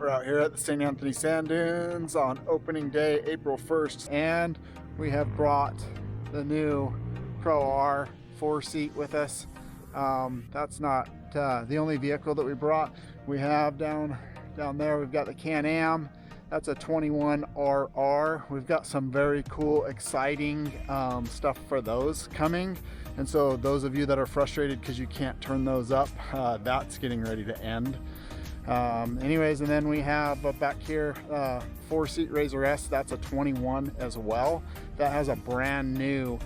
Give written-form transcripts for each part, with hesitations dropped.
We're out here at the St. Anthony Sand Dunes on opening day, April 1st, and we have brought the new Pro R 4-seat with us. That's not the only vehicle that we brought. We have down there, we've got the Can-Am. That's a 21RR. We've got some very cool, exciting stuff for those coming. And so those of you that are frustrated because you can't turn those up, that's getting ready to end. Anyways, and then we have back here 4-seat Razor S. That's a 21 as well. That has a brand new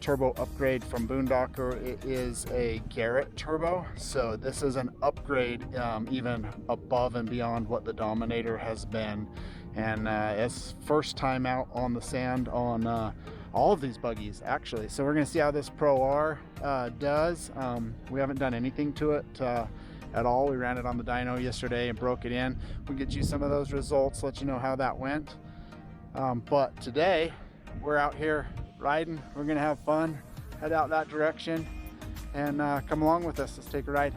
turbo upgrade from Boondocker. It is a Garrett turbo, so this is an upgrade even above and beyond what the Dominator has been, and it's first time out on the sand on all of these buggies actually. So we're gonna see how this Pro R does. We haven't done anything to it at all. We ran it on the dyno yesterday and broke it in. We'll get you some of those results, let you know how that went. But today we're out here riding. We're gonna have fun, head out that direction, and come along with us. Let's take a ride.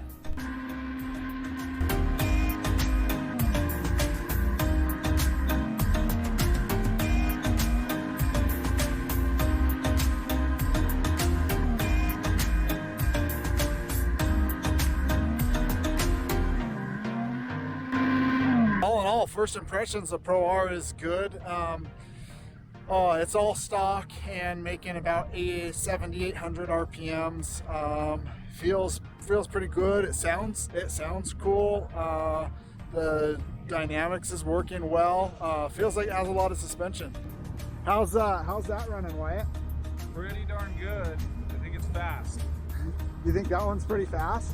All in all, first impressions, the Pro R is good. It's all stock and making about 7,800 RPMs. Feels pretty good. It sounds cool. The dynamics is working well. Feels like it has a lot of suspension. How's that running, Wyatt? Pretty darn good. I think it's fast. You think that one's pretty fast?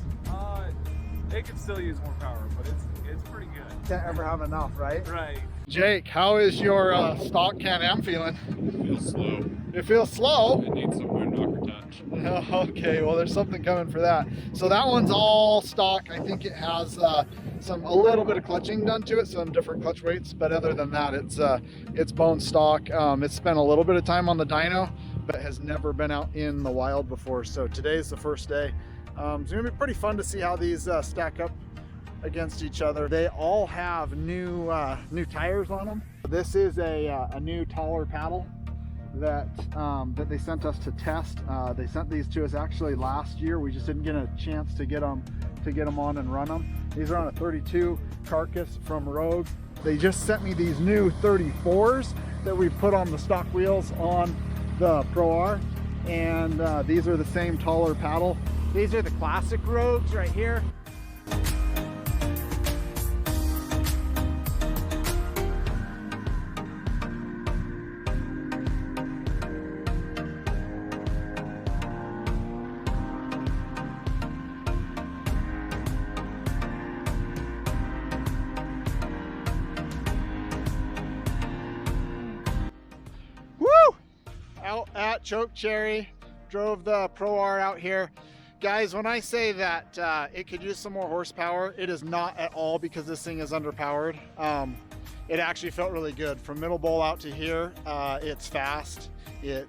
It could still use more power, but it's pretty good. Can't ever have enough, right? Right. Jake, how is your stock Can-Am feeling? It feels slow. It feels slow? It needs some wind knocker touch. Okay, well there's something coming for that. So that one's all stock. I think it has a little bit of clutching done to it, some different clutch weights, but other than that, it's bone stock. It's spent a little bit of time on the dyno, but has never been out in the wild before. So today's the first day. It's gonna be pretty fun to see how these stack up against each other. They all have new tires on them. This is a new taller paddle that they sent us to test. They sent these to us actually last year. We just didn't get a chance to get them on and run them. These are on a 32 carcass from Rogue. They just sent me these new 34s that we put on the stock wheels on the Pro R, and these are the same taller paddle. These are the classic Rogues right here. Woo! Out at Chokecherry, drove the Pro R out here. Guys, when I say that it could use some more horsepower, it is not at all because this thing is underpowered. It actually felt really good. From Middle Bowl out to here, it's fast. It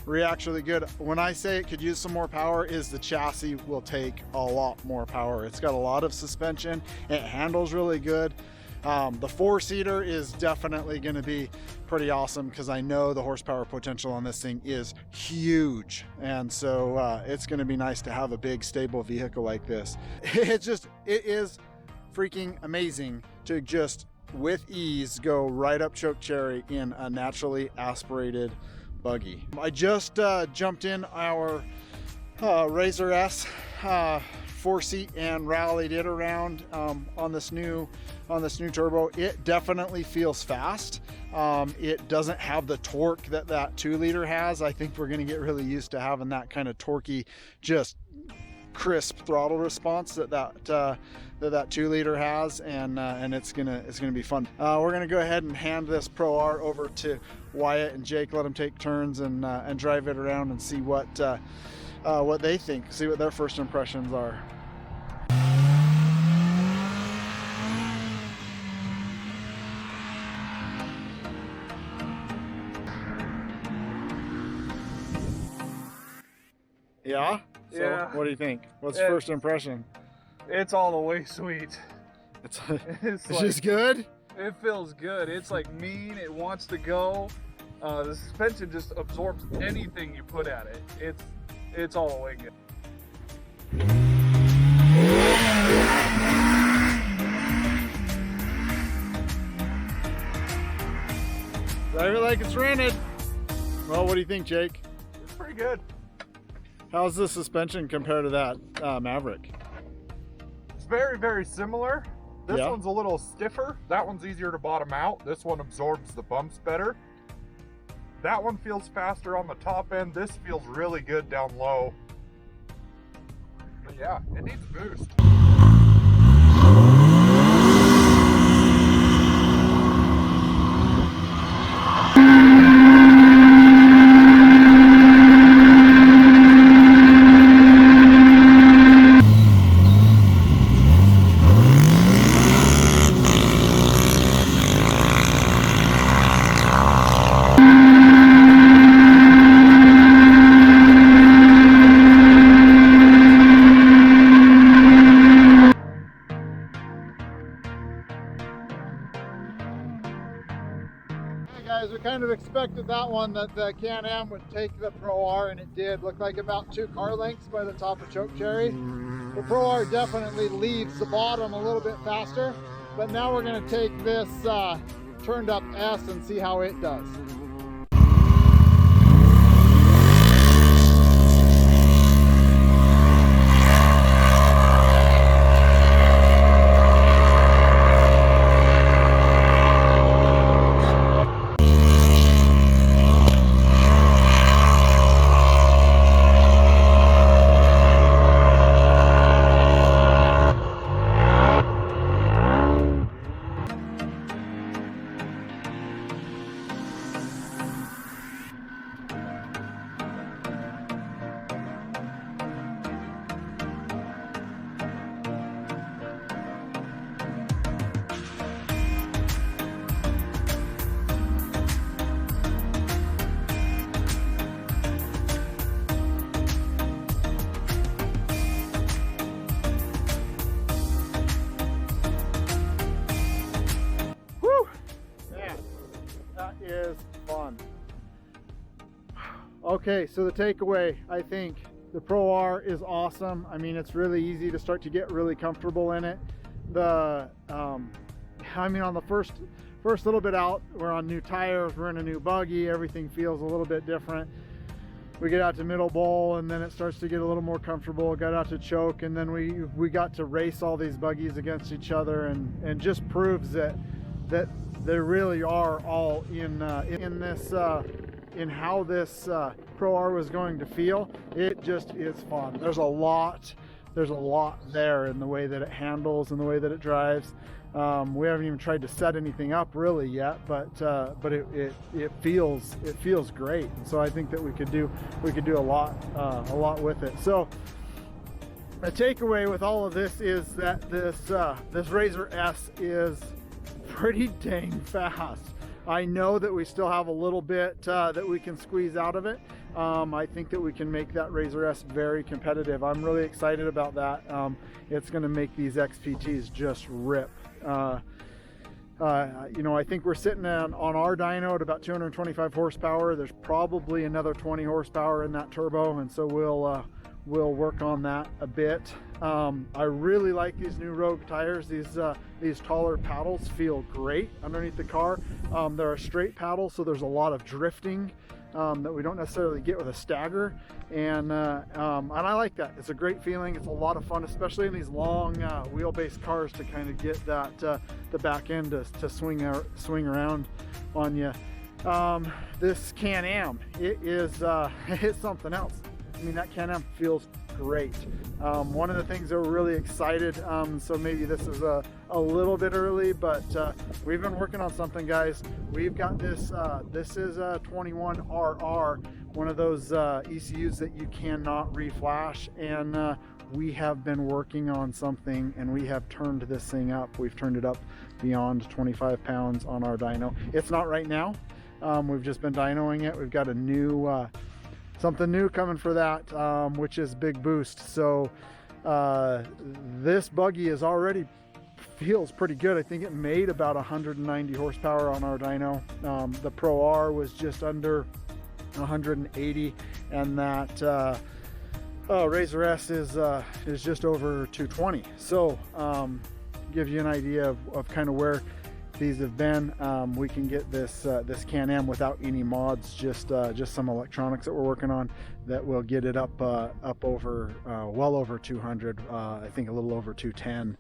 reacts really good. When I say it could use some more power, is the chassis will take a lot more power. It's got a lot of suspension. It handles really good. The 4-seater is definitely going to be pretty awesome because I know the horsepower potential on this thing is huge, and so it's going to be nice to have a big stable vehicle like this. It is freaking amazing to just with ease go right up Chokecherry in a naturally aspirated buggy. I just jumped in our Razor S 4-seat and rallied it around on this new turbo. It definitely feels fast. It doesn't have the torque that 2-liter has. I think we're going to get really used to having that kind of torquey, just crisp throttle response that 2-liter has, and it's gonna be fun. We're gonna go ahead and hand this Pro R over to Wyatt and Jake. Let them take turns and drive it around and see what they think, see what their first impressions are. Yeah? So Yeah. what do you think? What's first impression? It's all the way sweet. It's just good. It feels good. It's like mean. It wants to go. The suspension just absorbs anything you put at it. It's all the way good. Drive it like it's rented. Well, what do you think, Jake? It's pretty good. How's the suspension compared to that Maverick? It's very, very similar. This Yeah. one's a little stiffer. That one's easier to bottom out. This one absorbs the bumps better. That one feels faster on the top end. This feels really good down low. But yeah, it needs a boost. Guys, we kind of expected that one, that the Can-Am would take the Pro R, and it did. Looked like about 2 car lengths by the top of Choke Cherry. The Pro R definitely leaves the bottom a little bit faster, but now we're going to take this turned up S and see how it does. Is fun. Okay, so the takeaway, I think the Pro R is awesome. I mean, it's really easy to start to get really comfortable in it. I mean, on the first little bit out, we're on new tires, we're in a new buggy, everything feels a little bit different. We get out to Middle Bowl and then it starts to get a little more comfortable. Got out to Choke, and then we got to race all these buggies against each other, and just proves that they really are all in this in how this Pro R was going to feel. It just is fun. There's a lot there in the way that it handles and the way that it drives. We haven't even tried to set anything up really yet, but it feels great. And so I think that we could do a lot with it. So the takeaway with all of this is that this Razor S is pretty dang fast. I know that we still have a little bit that we can squeeze out of it. I think that we can make that Razor S very competitive. I'm really excited about that. It's going to make these XPTs just rip. You know, I think we're sitting on our dyno at about 225 horsepower. There's probably another 20 horsepower in that turbo, and so we'll work on that a bit. I really like these new Rogue tires. These taller paddles feel great underneath the car. They're a straight paddle, so there's a lot of drifting that we don't necessarily get with a stagger, and I like that. It's a great feeling. It's a lot of fun, especially in these long wheelbase cars, to kind of get that the back end to swing around on you. This Can-Am, it is it's something else. I mean, that Can-Am feels great. One of the things that we're really excited, so maybe this is a little bit early, but we've been working on something, guys. We've got this, this is a 21RR, one of those ECUs that you cannot reflash, and we have been working on something, and we have turned this thing up. We've turned it up beyond 25 pounds on our dyno. It's not right now. We've just been dynoing it. We've got a new something new coming for that, which is big boost. So this buggy is already feels pretty good. I think it made about 190 horsepower on our dyno. The Pro R was just under 180, and that Razor S is just over 220. So give you an idea of kind of where these have been. We can get this Can-Am without any mods, just some electronics that we're working on that will get it up over well over 200. I think a little over 210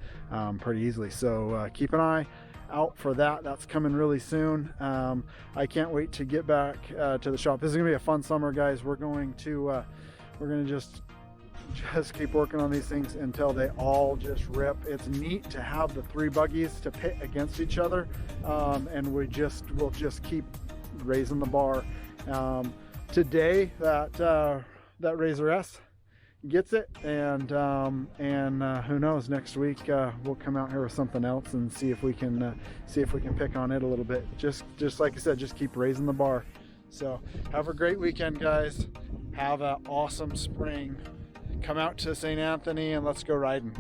pretty easily. So keep an eye out for that. That's coming really soon. I can't wait to get back to the shop. This is gonna be a fun summer, guys. We're gonna just keep working on these things until they all just rip. It's neat to have the 3 buggies to pit against each other, and we'll just keep raising the bar. Today that Razor S gets it, and who knows, next week we'll come out here with something else and see if we can pick on it a little bit. Just like I said, just keep raising the bar. So have a great weekend, guys. Have an awesome spring. Come out to St. Anthony and let's go riding.